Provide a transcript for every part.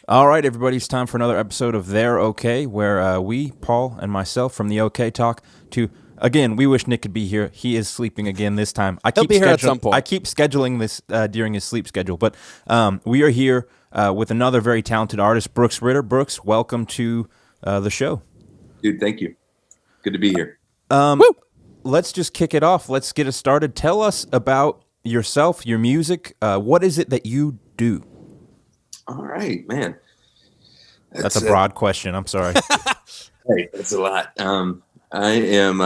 All right, everybody, it's time for another episode of They're Okay, where we, Paul and myself from the OK Talk, again, we wish Nick could be here. He is sleeping again this time. He'll be here at some point. I keep scheduling this during his sleep schedule, but we are here with another very talented artist, Brooks Ritter. Brooks, welcome to the show. Dude, thank you. Good to be here. Let's just kick it off. Let's get it started. Tell us about yourself, your music. What is it that you do? All right, man. That's a broad question. I'm sorry. Hey, that's a lot. I am,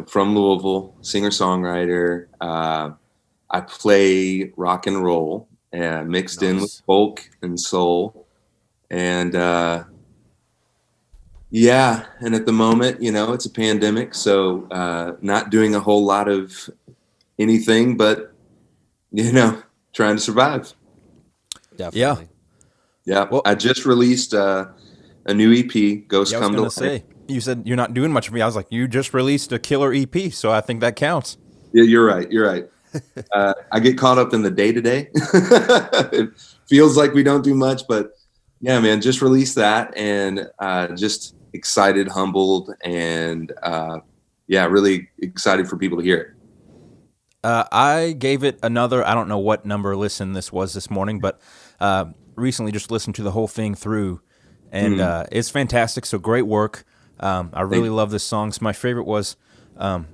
from Louisville, singer-songwriter. I play rock and roll, mixed in with folk and soul, and and at the moment, it's a pandemic, so not doing a whole lot of anything, but trying to survive. Definitely. Yeah. Well, I just released a new EP, Ghosts Come to Life. You said you're not doing much for me. I was like, you just released a killer EP, so I think that counts. Yeah, you're right. I get caught up in the day-to-day. It feels like we don't do much, but yeah, man, just released that and just excited, humbled, and really excited for people to hear it. I gave it another, I don't know what number listen this was this morning, but recently just listened to the whole thing through, and it's fantastic, so great work. I really love this song. So my favorite was, I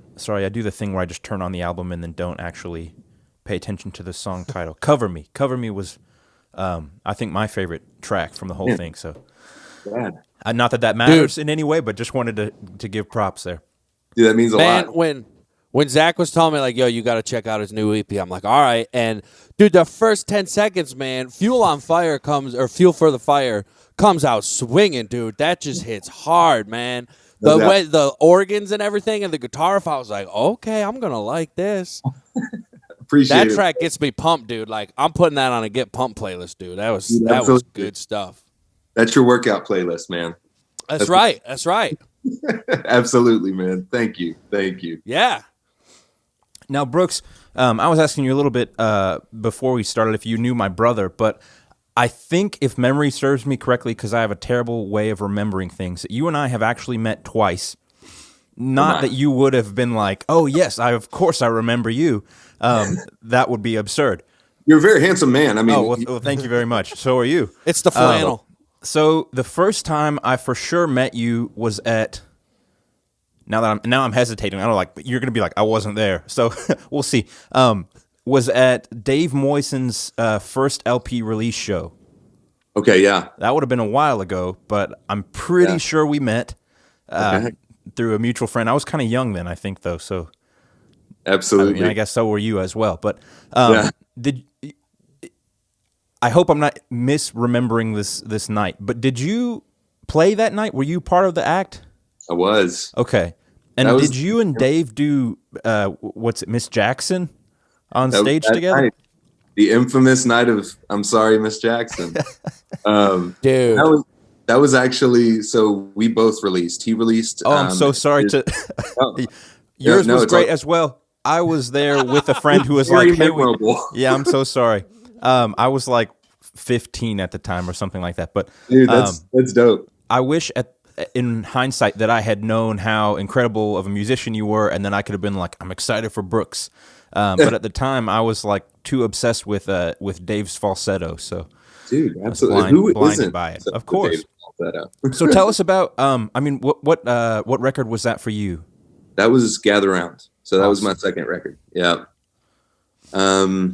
do the thing where I just turn on the album and then don't actually pay attention to the song title. Cover Me. Cover Me was, I think, my favorite track from the whole thing. So, not that matters in any way, but just wanted to give props there. Dude, that means a lot. When Zach was telling me, like, yo, you got to check out his new EP, I'm like, all right. And, dude, the first 10 seconds, man, Fuel for the Fire comes out swinging, dude. That just hits hard, man. The way the organs and everything and the guitar, I was like, okay, I'm going to like this. Appreciate that track gets me pumped, dude. Like, I'm putting that on a Get Pumped playlist, dude. That was good stuff. That's your workout playlist, man. That's right. Absolutely, man. Thank you. Yeah. Now, Brooks, I was asking you a little bit before we started if you knew my brother, but I think if memory serves me correctly, because I have a terrible way of remembering things, you and I have actually met twice. Not that you would have been like, oh, yes, of course I remember you. That would be absurd. You're a very handsome man. I mean, well, thank you very much. So are you. It's the flannel. So the first time I for sure met you was at... Now I'm hesitating. I don't like. You're gonna be like, I wasn't there. So we'll see. Was at Dave Moisen's first LP release show. Okay, yeah. That would have been a while ago, but I'm pretty sure we met through a mutual friend. I was kind of young then, I think, though. So absolutely. I guess so were you as well. But I hope I'm not misremembering this night. But did you play that night? Were you part of the act? I was. Okay. And did you and Dave do, Miss Jackson on stage together? Night. The infamous night of I'm Sorry, Miss Jackson. Dude. That was actually, so we both released. He released. Oh, I'm so sorry Yours was great as well. I was there with a friend who was like, hey, yeah, I'm so sorry. I was like 15 at the time or something like that. But dude, that's dope. I wish in hindsight that I had known how incredible of a musician you were, and then I could have been like, I'm excited for Brooks. But at the time, I was like too obsessed with Dave's falsetto. So, dude, absolutely, blinded by it, of course. So tell us about. What record was that for you? That was Gather Round. So that was my second record. Yeah. All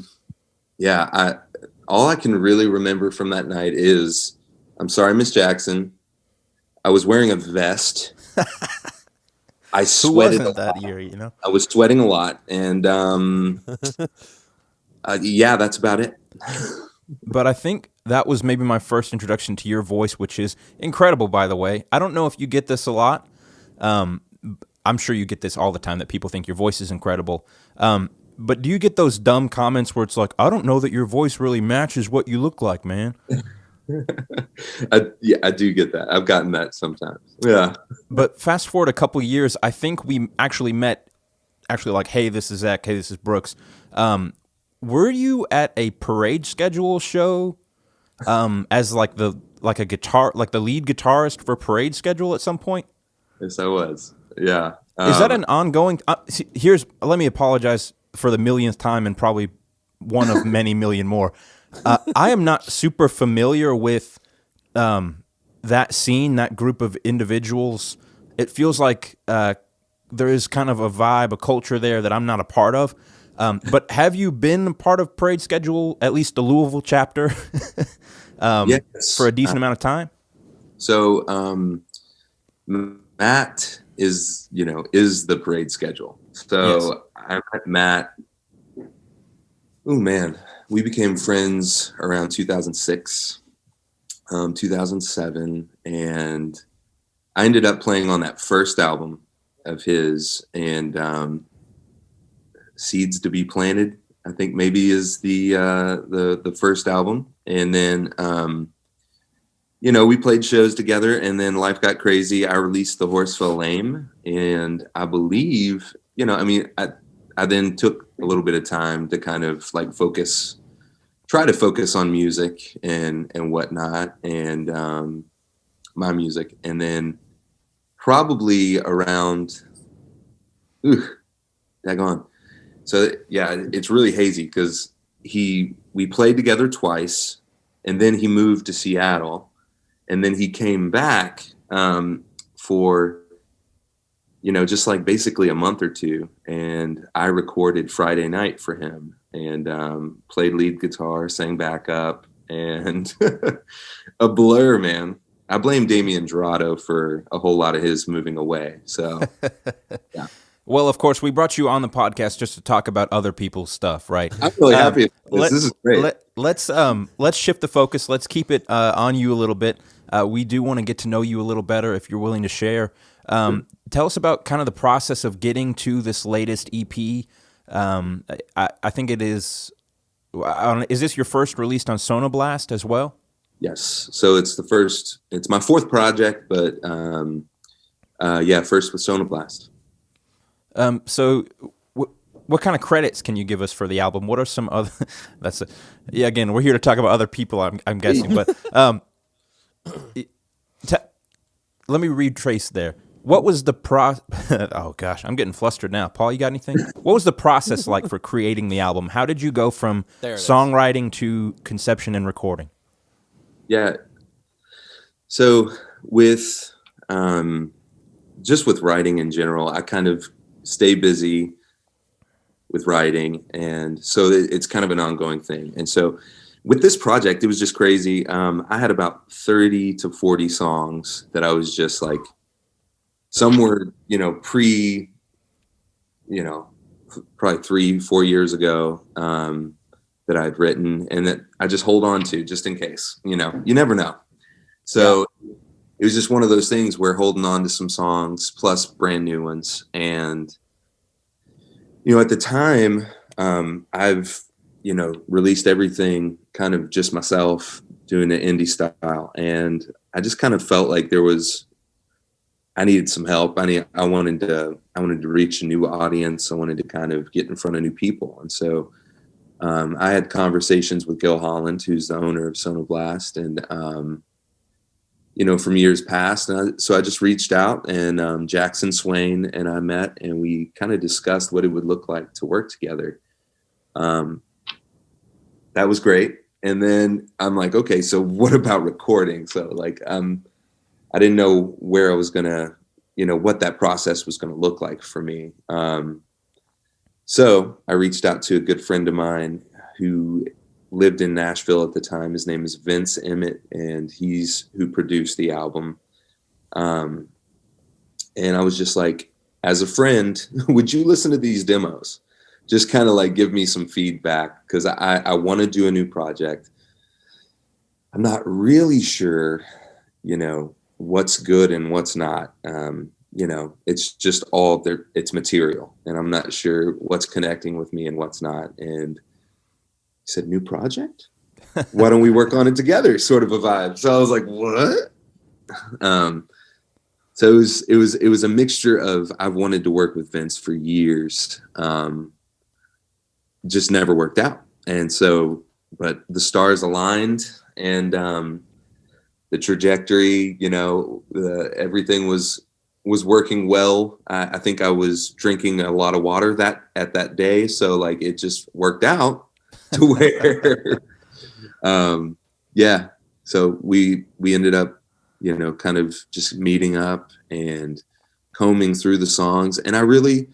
I can really remember from that night is I'm Sorry, Miss Jackson. I was wearing a vest. I sweated Who wasn't that year, you know? I was sweating a lot, and that's about it. But I think that was maybe my first introduction to your voice, which is incredible, by the way. I don't know if you get this a lot. I'm sure you get this all the time, that people think your voice is incredible. But do you get those dumb comments where it's like, I don't know that your voice really matches what you look like, man? I do get that. I've gotten that sometimes. Yeah. But fast forward a couple years, I think we actually met, like, hey, this is Zach, hey, this is Brooks. Were you at a Parade Schedule show as like the lead guitarist for Parade Schedule at some point? Yes, I was. Yeah. Is that an ongoing? Let me apologize for the millionth time and probably one of many million more. I am not super familiar with that scene, that group of individuals. It feels like there is kind of a vibe, a culture there that I'm not a part of. But have you been a part of Parade Schedule, at least the Louisville chapter, Yes. for a decent amount of time? So Matt is the Parade Schedule. So Yes. I met Matt. Oh man, we became friends around 2006, 2007, and I ended up playing on that first album of his, and Seeds to Be Planted, I think maybe is the first album, and then we played shows together, and then life got crazy. I released The Horse Fell Lame, and I believe, I then took a little bit of time to kind of like try to focus on music and whatnot, and my music. And then probably around, daggone. So yeah, it's really hazy because we played together twice, and then he moved to Seattle, and then he came back for just like basically a month or two, and I recorded Friday Night for him, and played lead guitar, sang backup, and a blur, man. I blame Damian Dorado for a whole lot of his moving away. So yeah. Well, of course, we brought you on the podcast just to talk about other people's stuff, right? I'm really happy about this. This is great. Let's shift the focus. Let's keep it on you a little bit. We do want to get to know you a little better if you're willing to share. Tell us about kind of the process of getting to this latest EP. I think it is. Is this your first released on Sonoblast as well? Yes. So it's my fourth project, but first with Sonoblast. So what kind of credits can you give us for the album? What are some other? Again, we're here to talk about other people. I'm guessing, but let me retrace there. What was the Oh gosh, I'm getting flustered now. Paul, you got anything? What was the process like for creating the album? How did you go from songwriting to conception and recording? Yeah. So with just with writing in general, I kind of stay busy with writing, and so it's kind of an ongoing thing. And so with this project, it was just crazy. I had about 30 to 40 songs that I was just like, some were, probably 3-4 years ago, that I'd written and that I just hold on to just in case, you never know. So it was just one of those things where holding on to some songs plus brand new ones. And, at the time, I've, released everything kind of just myself doing the indie style. And I just kind of felt like I needed some help. I wanted to reach a new audience. I wanted to kind of get in front of new people. And so I had conversations with Gil Holland, who's the owner of Sonoblast, and from years past. And so I just reached out, and Jackson Swain and I met, and we kind of discussed what it would look like to work together. That was great. And then I'm like, okay, so what about recording? So like, I didn't know where I was gonna, what that process was gonna look like for me. So I reached out to a good friend of mine who lived in Nashville at the time. His name is Vince Emmett, and he's who produced the album. And I was just like, as a friend, would you listen to these demos? Just kind of like give me some feedback, because I want to do a new project. I'm not really sure, what's good and what's not. It's just all there. It's material, and I'm not sure what's connecting with me and what's not. And he said, "New project? Why don't we work on it together?" Sort of a vibe. So I was like, "What?" So it was a mixture of, I've wanted to work with Vince for years, just never worked out. And so, but the stars aligned, and the trajectory, everything was working well. I think I was drinking a lot of water that day, so like it just worked out to where, yeah. So we ended up, kind of just meeting up and combing through the songs, and I really,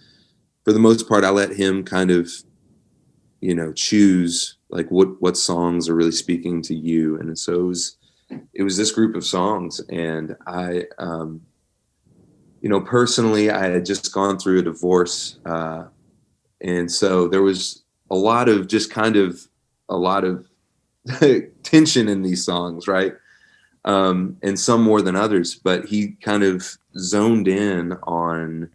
for the most part, I let him kind of, choose like what songs are really speaking to you, and so it was this group of songs, and I. Personally, I had just gone through a divorce. And so there was a lot of tension in these songs, right? And some more than others, but he kind of zoned in on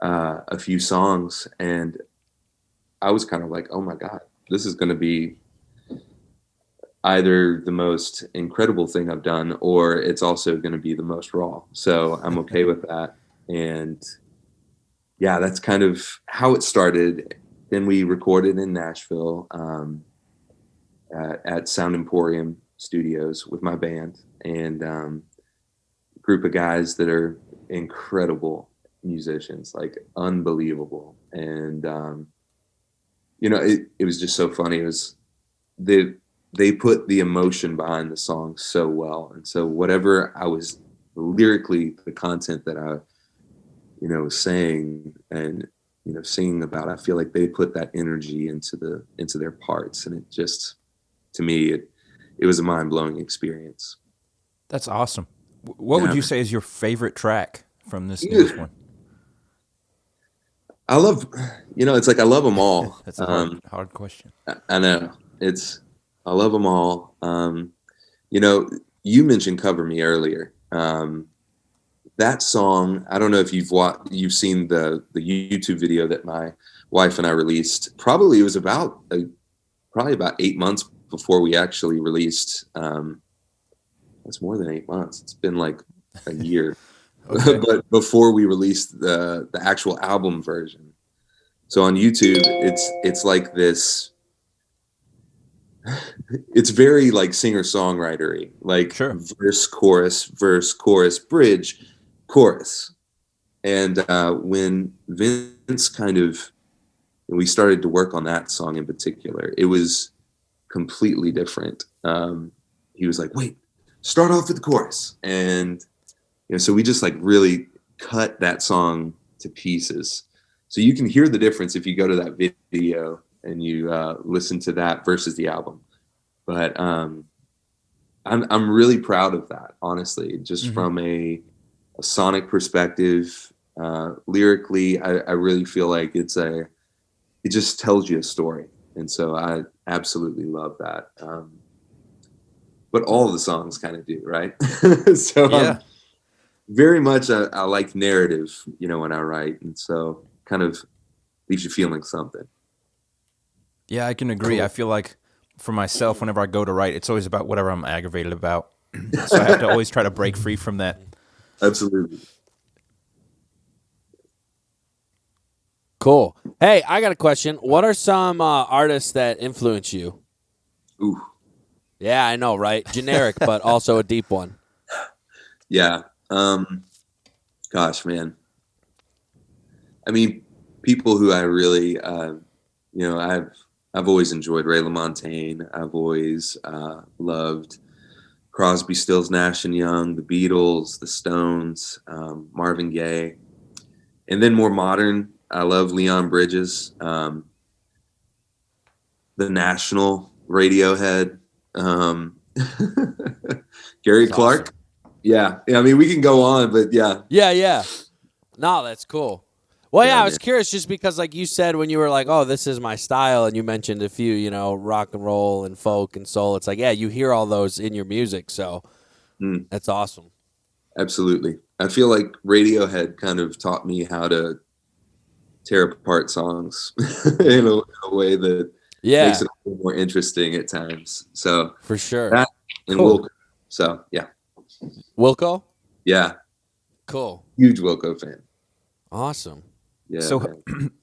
a few songs. And I was kind of like, oh my God, this is going to be either the most incredible thing I've done, or it's also going to be the most raw. So I'm okay with that. And yeah, that's kind of how it started. Then we recorded in Nashville at Sound Emporium Studios with my band, and a group of guys that are incredible musicians, like unbelievable. And, it was just so funny. It was they put the emotion behind the song so well. And so whatever I was lyrically, the content that I, was saying and, singing about, I feel like they put that energy into their parts. And it just, to me, it was a mind blowing experience. That's awesome. What would you say is your favorite track from this newest one? I love, it's like I love them all. That's a hard question. I know. I love them all. You mentioned "Cover Me" earlier. That song, I don't know if you've seen the YouTube video that my wife and I released. Probably it was about 8 months before we actually released. That's more than 8 months. It's been like a year. Okay. But before we released the actual album version. So on YouTube, it's like this. It's very like singer-songwritery, like sure. verse, chorus, bridge, chorus. And when Vince we started to work on that song in particular, it was completely different. He was like, wait, start off with the chorus. And, so we just like really cut that song to pieces. So you can hear the difference if you go to that video and you listen to that versus the album. But I'm really proud of that, honestly, just from a sonic perspective. Lyrically, I really feel like it just tells you a story. And so I absolutely love that. But all of the songs kind of do, right? So yeah. Very much I like narrative, when I write. And so kind of leaves you feeling something. Yeah, I can agree. Cool. I feel like for myself, whenever I go to write, it's always about whatever I'm aggravated about. So I have to always try to break free from that. Absolutely. Cool. Hey, I got a question. What are some artists that influence you? Ooh. Yeah, I know, right? Generic, but also a deep one. Yeah. Gosh, man. I mean, people who I really, I've always enjoyed Ray LaMontagne. I've always loved Crosby, Stills, Nash and Young, the Beatles, the Stones, Marvin Gaye. And then more modern, I love Leon Bridges, The National, Radiohead, Gary That's Clark. Awesome. Yeah. I mean, we can go on, but yeah. Yeah. No, that's cool. Well, yeah, I was curious just because, like you said, when you were like, oh, this is my style, and you mentioned a few, rock and roll and folk and soul. It's like, yeah, you hear all those in your music, so that's awesome. Absolutely. I feel like Radiohead kind of taught me how to tear apart songs in a way that makes it a little more interesting at times. So for sure. That and cool. Wilco. So, yeah. Wilco? Yeah. Cool. Huge Wilco fan. Awesome. Yeah. So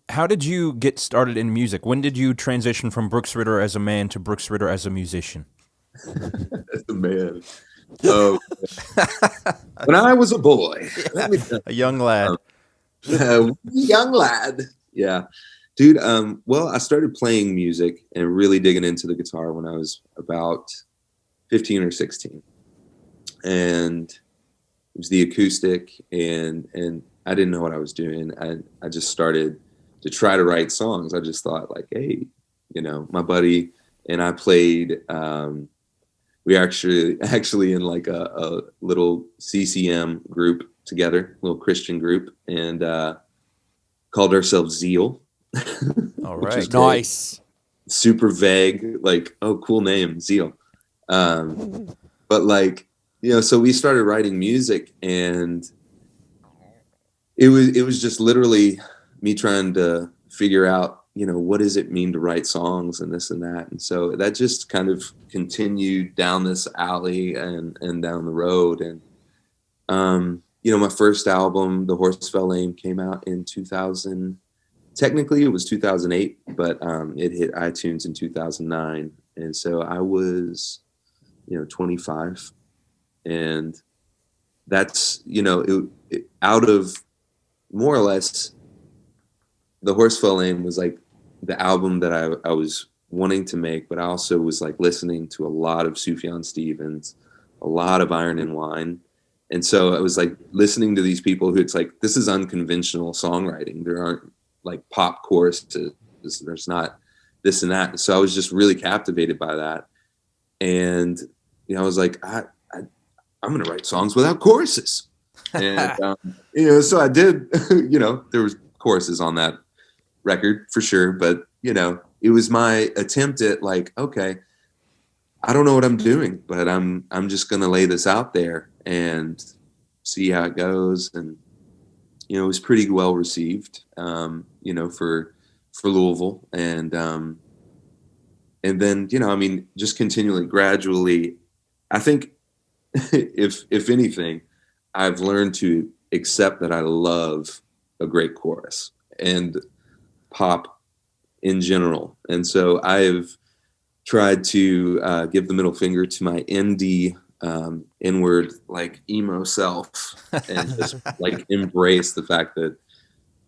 how did you get started in music? When did you transition from Brooks Ritter as a man to Brooks Ritter as a musician? That's a man. Oh, when I was a boy, let me tell A young lad. young lad. Yeah, dude. Well, I started playing music and really digging into the guitar when I was about 15 or 16, and it was the acoustic, and I didn't know what I was doing. I just started to try to write songs. I just thought like, hey, my buddy and I played. We actually in like a little CCM group together, little Christian group, and called ourselves Zeal. All Which was right. great. Nice. Super vague, like, oh, cool name, Zeal. But like, so we started writing music, and it was just literally me trying to figure out, what does it mean to write songs and this and that. And so that just kind of continued down this alley and down the road. And, my first album, The Horse Fell Lame, came out in 2000. Technically it was 2008, but it hit iTunes in 2009. And so I was, 25. And that's, out of more or less, The Horse Fell Lame was like the album that I was wanting to make, but I also was like listening to a lot of Sufjan Stevens, a lot of Iron and Wine. And so I was like listening to these people who it's like, this is unconventional songwriting. There aren't like pop choruses. There's not this and that. So I was just really captivated by that. And, I was like, I'm going to write songs without choruses. And, so I did, there was choruses on that record for sure. But, it was my attempt at like, okay, I don't know what I'm doing, but I'm just going to lay this out there and see how it goes. And, it was pretty well received, for Louisville. And then, just continually, gradually, I think if anything, I've learned to accept that I love a great chorus and pop in general. And so I've tried to give the middle finger to my indie inward like emo self and just like embrace the fact that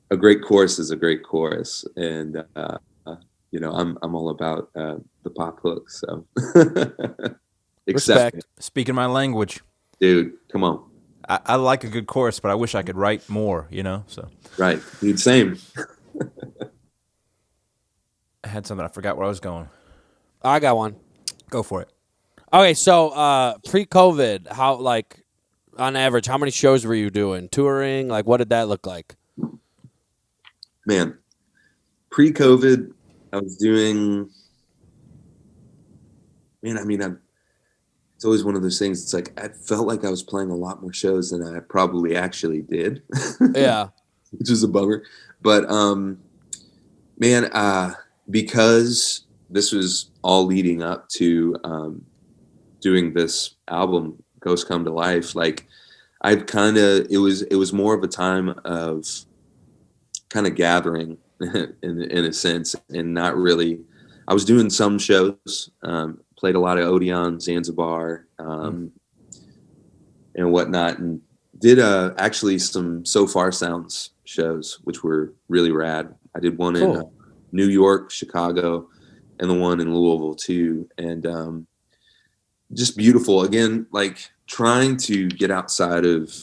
a great chorus is a great chorus. And I'm all about the pop hook. So Respect. Speaking my language. Dude, come on. I like a good chorus, but I wish I could write more, so. Right. Dude, same. I had something. I forgot where I was going. I got one. Go for it. Okay, so pre-COVID, how like on average, how many shows were you doing? Touring? Like, what did that look like? Man, pre-COVID, I was doing. Man, it's always one of those things. It's like I felt like I was playing a lot more shows than I probably actually did. Yeah, which is a bummer. But because this was all leading up to doing this album, Ghosts Come to Life, like it was more of a time of kind of gathering in a sense, and not really. I was doing some shows, played a lot of Odeon, Zanzibar, and whatnot, and did actually some So Far Sounds shows, which were really rad. I did one in New York, Chicago, and the one in Louisville too. And just beautiful. Again, like trying to get outside of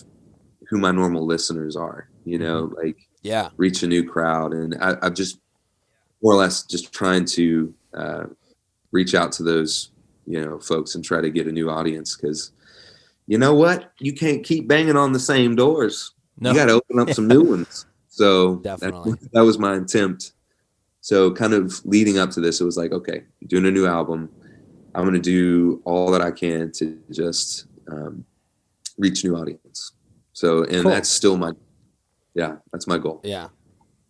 who my normal listeners are, like reach a new crowd. And I've just more or less just trying to reach out to those, folks and try to get a new audience. Because you know what? You can't keep banging on the same doors. No. You got to open up some new ones. So definitely that was my attempt. So kind of leading up to this, it was like, okay, doing a new album. I'm going to do all that I can to just reach new audience. So, and that's still that's my goal. Yeah.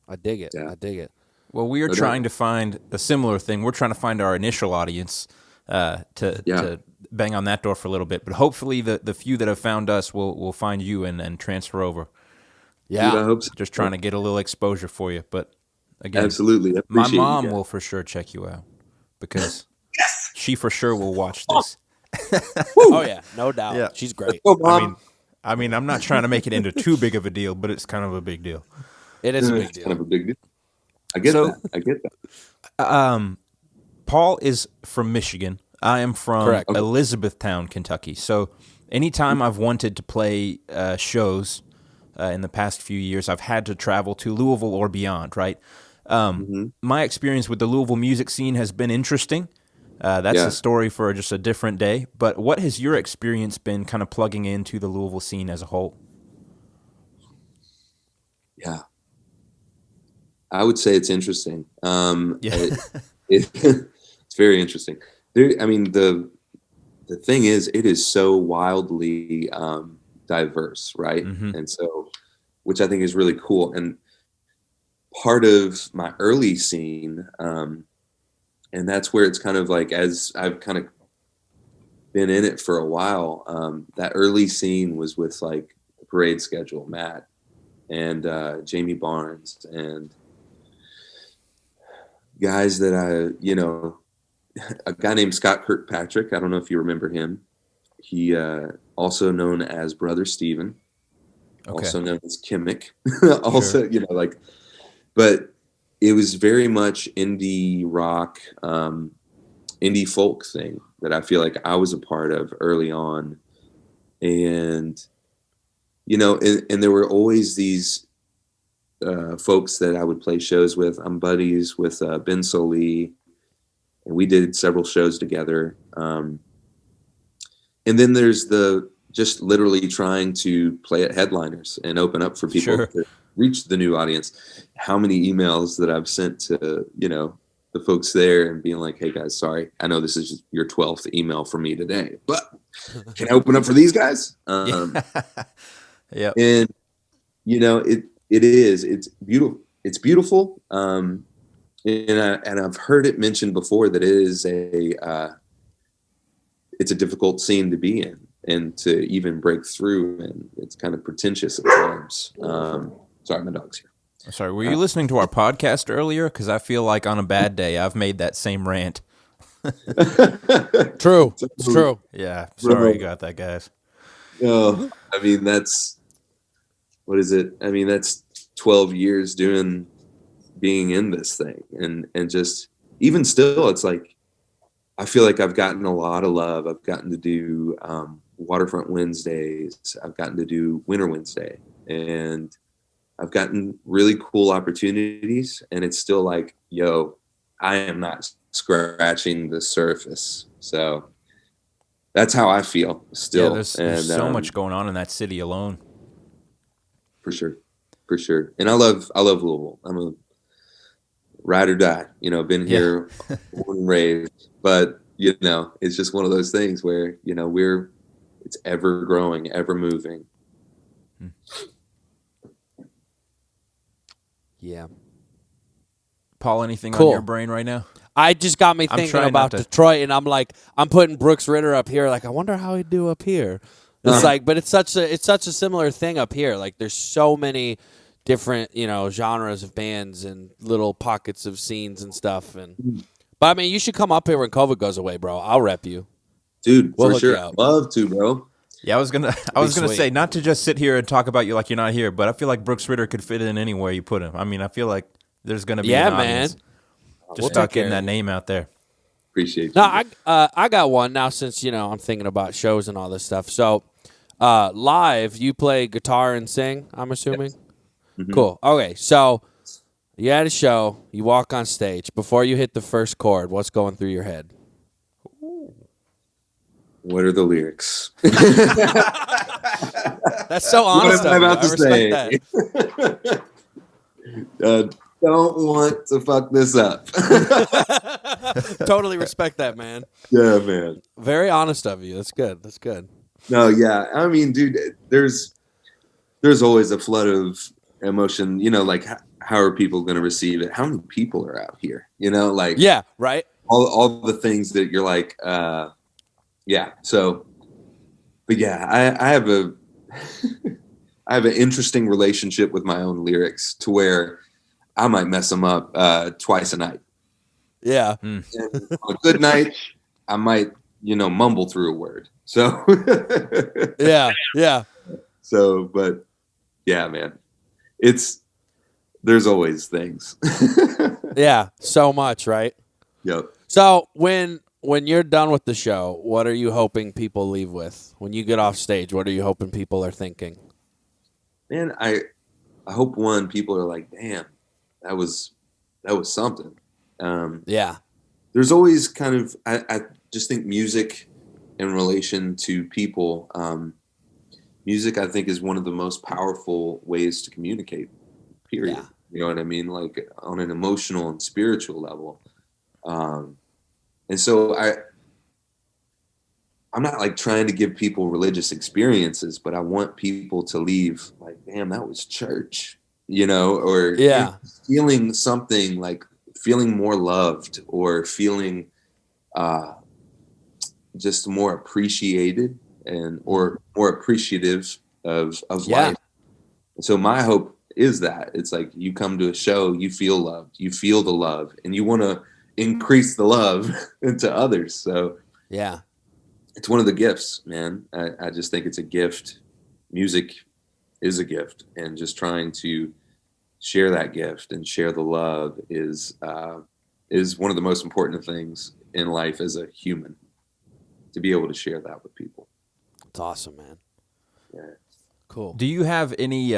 I dig it. Yeah. I dig it. Well, we are trying to find a similar thing. We're trying to find our initial audience to bang on that door for a little bit. But hopefully the few that have found us will find you and transfer over. Yeah. Dude, I hope so. Just trying to get a little exposure for you. But again, absolutely. My mom will for sure check you out because she for sure will watch this. Oh yeah, no doubt. Yeah. She's great. Oh, Mom. I mean, I'm not trying to make it into too big of a deal, but it's kind of a big deal. It is a big It's deal. kind of a big deal. I get So, that. I get that. Paul is from Michigan. I am from Correct. Okay. Elizabethtown, Kentucky. So, anytime I've wanted to play shows in the past few years, I've had to travel to Louisville or beyond, right? My experience with the Louisville music scene has been interesting. That's a story for just a different day. But what has your experience been kind of plugging into the Louisville scene as a whole? Yeah. I would say it's interesting. It's very interesting. I mean, the thing is, it is so wildly diverse, right? And so, which I think is really cool. And part of my early scene, and that's where it's kind of like, as I've kind of been in it for a while, that early scene was with like the Parade Schedule, Matt and Jamie Barnes and guys that a guy named Scott Kirkpatrick. I don't know if you remember him. He also known as Brother Steven, also known as Kimmick. Also, sure. But it was very much indie rock, indie folk thing that I feel like I was a part of early on. And, and there were always these folks that I would play shows with. I'm buddies with Ben Sollee, and we did several shows together. And then there's just literally trying to play at headliners and open up for people to reach the new audience. How many emails that I've sent to, the folks there and being like, hey guys, sorry, I know this is just your 12th email from me today, but can I open up for these guys? Yeah. And, it's beautiful. It's beautiful. And I've heard it mentioned before that it is it's a difficult scene to be in and to even break through. And it's kind of pretentious at times. Sorry, my dog's here. Sorry, were you listening to our podcast earlier? Because I feel like on a bad day, I've made that same rant. True. It's true. Yeah. Sorry you got that, guys. I mean, what is it? I mean, that's 12 years being in this thing. And just, even still, it's like, I feel like I've gotten a lot of love. I've gotten to do Waterfront Wednesdays. I've gotten to do Winter Wednesday. And I've gotten really cool opportunities. And it's still like, yo, I am not scratching the surface. So that's how I feel still. Yeah, there's so much going on in that city alone. For sure. And I love Louisville. I'm a ride or die, been here born and raised, but it's just one of those things where, it's ever growing, ever moving. Yeah. Paul, anything on your brain right now? I just got me thinking about Detroit, and I'm putting Brooks Ritter up here. Like, I wonder how he'd do up here. It's but it's such a similar thing up here. Like, there's so many different, genres of bands and little pockets of scenes and stuff. But I mean, you should come up here when COVID goes away, bro. I'll rep you, dude. For sure, I'd love to, bro. Yeah, I was gonna say not to just sit here and talk about you like you're not here, but I feel like Brooks Ritter could fit in anywhere you put him. I mean, I feel like there's gonna be an audience. Just start getting that name out there. Appreciate you. No, I got one now since I'm thinking about shows and all this stuff. So, live, you play guitar and sing, I'm assuming. Yes. Mm-hmm. Cool. Okay, so you had a show, you walk on stage. Before you hit the first chord, what's going through your head? What are the lyrics? That's so honest. What am I about to say? Don't want to fuck this up. Totally respect that, man. Yeah, man. Very honest of you. That's good. No, yeah. I mean, dude, there's always a flood of emotion, like how are people going to receive it? How many people are out here? Yeah, right. All the things that you're like, yeah. So, but yeah, I have I have an interesting relationship with my own lyrics to where I might mess them up twice a night. Yeah. And on a good night, I might mumble through a word. So Yeah. so, but yeah, man, there's always things. Yeah. So much, right? Yep. So when you're done with the show, what are you hoping people leave with? When you get off stage, what are you hoping people are thinking? Man, I hope people are like, damn, that was something. Yeah. There's always kind of, I just think music in relation to people, music, I think, is one of the most powerful ways to communicate, period. Yeah. You know what I mean? Like on an emotional and spiritual level. And so I'm not like trying to give people religious experiences, but I want people to leave like, damn, that was church, or Yeah. feeling something, like feeling more loved, or feeling just more appreciated or more appreciative of life. And so my hope is that it's like you come to a show, you feel loved, you feel the love, and you want to increase the love into others. So yeah. It's one of the gifts, man. I just think it's a gift. Music is a gift, and just trying to share that gift and share the love is one of the most important things in life as a human, to be able to share that with people. It's awesome, man. Yeah. Cool. Do you have any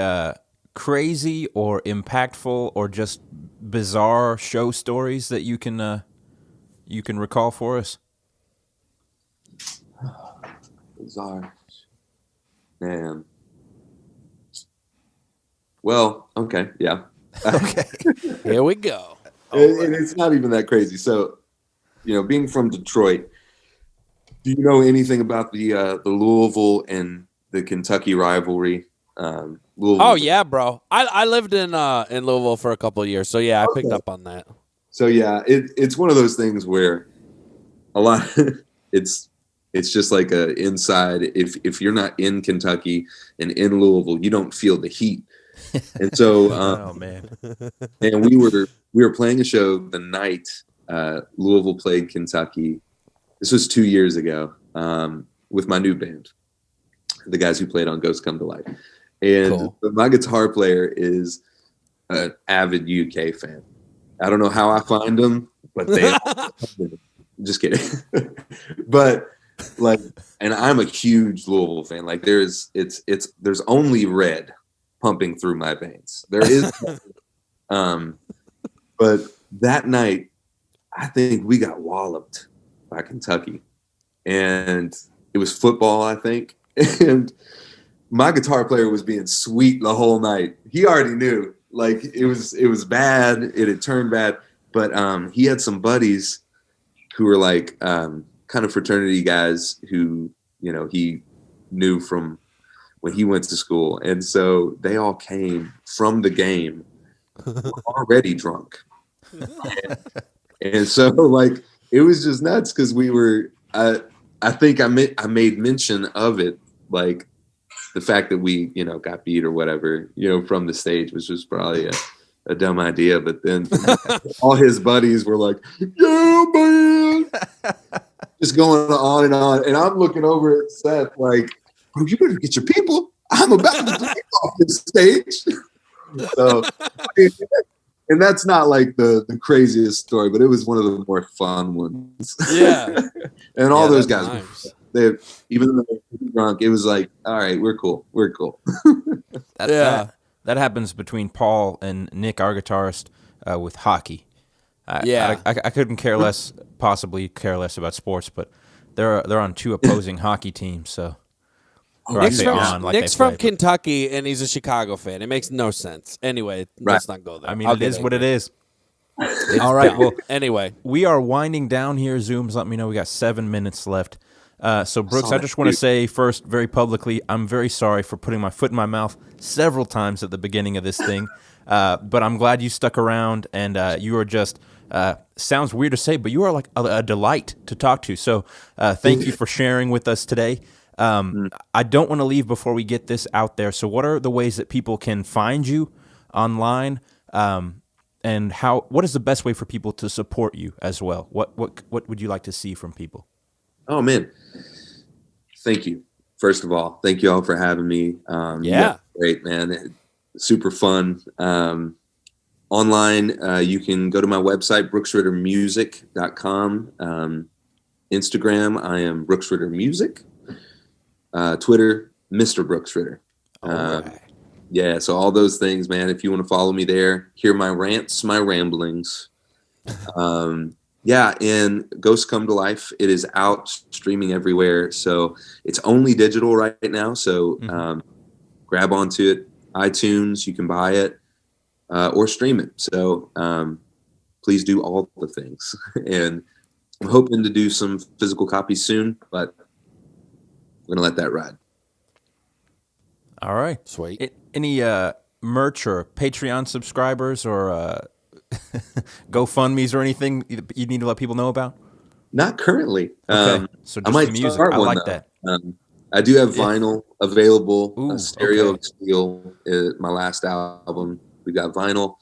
crazy or impactful or just bizarre show stories that you can recall for us? Bizarre, man. Well, okay, yeah. Okay. Here we go. And it's not even that crazy. So, being from Detroit, do you know anything about the Louisville and the Kentucky rivalry? Louisville. Oh yeah, bro. I lived in Louisville for a couple of years, so yeah, I picked up on that. So yeah, it's one of those things where a lot it's just like a inside. If you're not in Kentucky and in Louisville, you don't feel the heat. And so, Oh man. and we were playing a show the night Louisville played Kentucky. This was 2 years ago, with my new band, the guys who played on Ghosts Come to Life. And Cool. my guitar player is an avid UK fan. I don't know how I find them, but they just kidding. But like, and I'm a huge Louisville fan. Like there's only red pumping through my veins. There is, but that night, I think we got walloped by Kentucky, and it was football, I think. And my guitar player was being sweet the whole night. He already knew, like it was bad. It had turned bad, but he had some buddies who were like kind of fraternity guys who he knew from when he went to school, and so they all came from the game already drunk, and so like it was just nuts because we were. I think I made mention of it, like the fact that we got beat or whatever from the stage, which was probably a dumb idea. But then all his buddies were like, "Yeah, man," just going on, and I'm looking over at Seth like, "Bro, you better get your people. I'm about to get off this stage." So, and that's not like the craziest story, but it was one of the more fun ones. Yeah. And all those guys, nice. even though they were drunk, it was like, all right, we're cool. That happens between Paul and Nick, our guitarist, with hockey. I couldn't possibly care less about sports, but they're on two opposing hockey teams, so. Nick's from Kentucky, and he's a Chicago fan. It makes no sense. Anyway, let's not go there. I mean, it is what it is. All right. Well, anyway, we are winding down here. Zoom's let me know we got 7 minutes left. So, Brooks, I just want to say first, very publicly, I'm very sorry for putting my foot in my mouth several times at the beginning of this thing. But I'm glad you stuck around, and you are just sounds weird to say, but you are like a delight to talk to. So, thank you for sharing with us today. I don't want to leave before we get this out there. So what are the ways that people can find you online? And what is the best way for people to support you as well? What would you like to see from people? Oh man, thank you. First of all, thank you all for having me. Yeah. Great, man. Super fun. Online, you can go to my website, brooksrittermusic.com. Instagram, I am Brooks Ritter Music. Twitter, Mr. Brooks Ritter. Right. Yeah, so all those things, man. If you want to follow me there, hear my rants, my ramblings. Yeah, and Ghosts Come to Life. It is out streaming everywhere. So it's only digital right now. So grab onto it. iTunes, you can buy it or stream it. So please do all the things. And I'm hoping to do some physical copies soon, but I'm going to let that ride. All right. Sweet. Any merch or Patreon subscribers or GoFundMe's or anything you need to let people know about? Not currently. Okay. So just I might the music. start I one, like though. that. I do have vinyl available. Ooh, Stereo okay. of Steel is my last album. We got vinyl.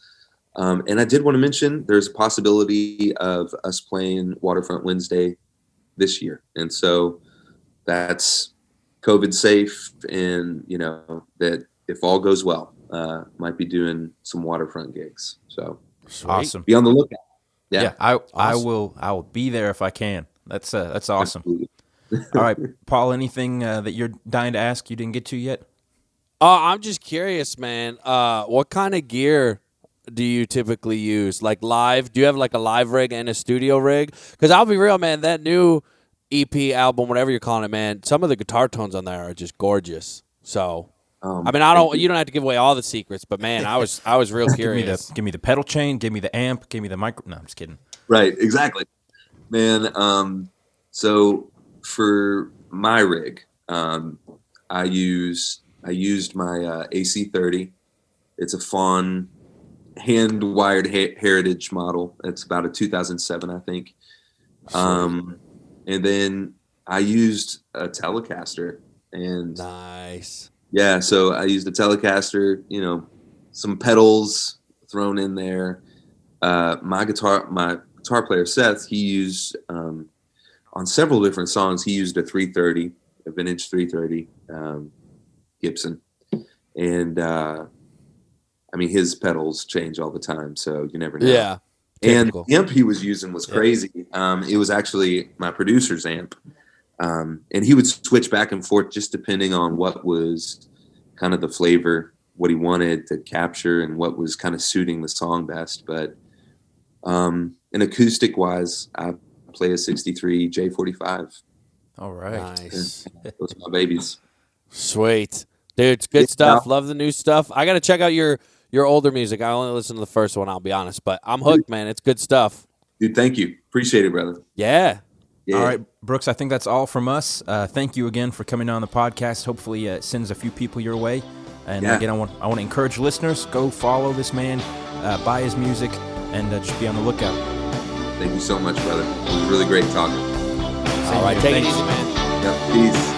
And I did want to mention there's a possibility of us playing Waterfront Wednesday this year. And so that's COVID safe. And, you know, that if all goes well, might be doing some waterfront gigs. So Sweet. Awesome. be on the lookout. Yeah, I Awesome. will be there if I can. That's awesome. Absolutely. All right, Paul, anything that you're dying to ask you didn't get to yet? I'm just curious, man. What kind of gear do you typically use? Like live? Do you have like a live rig and a studio rig? Because I'll be real, man. That new EP album, whatever you're calling it, man. Some of the guitar tones on there are just gorgeous. So, I mean, you don't have to give away all the secrets, but man, I was real curious. Give me the pedal chain, give me the amp, give me the micro. No, I'm just kidding. Right, exactly, man. So for my rig, I used my AC30. It's a Fawn hand-wired Heritage model. It's about a 2007, I think. And then I used a Telecaster, and Nice. yeah, so I used a Telecaster. You know, some pedals thrown in there. My guitar player Seth, he used on several different songs. He used a 330, a vintage 330 Gibson, and I mean his pedals change all the time, so you never know. Yeah. And Typical. the amp he was using was crazy. It was actually my producer's amp, and he would switch back and forth just depending on what was kind of the flavor, what he wanted to capture, and what was kind of suiting the song best. But and acoustic wise, I play a 63 J45. All right. Nice. Those are my babies. Sweet. Dude, it's good stuff. Love the new stuff. I got to check out your older music. I only listened to the first one, I'll be honest. But I'm hooked, man. It's good stuff. Dude, thank you. Appreciate it, brother. Yeah. All right, Brooks, I think that's all from us. Thank you again for coming on the podcast. Hopefully it sends a few people your way. And again, I want to encourage listeners, go follow this man, buy his music, and just be on the lookout. Thank you so much, brother. It was really great talking. All right. Take it easy, man. Yep, peace.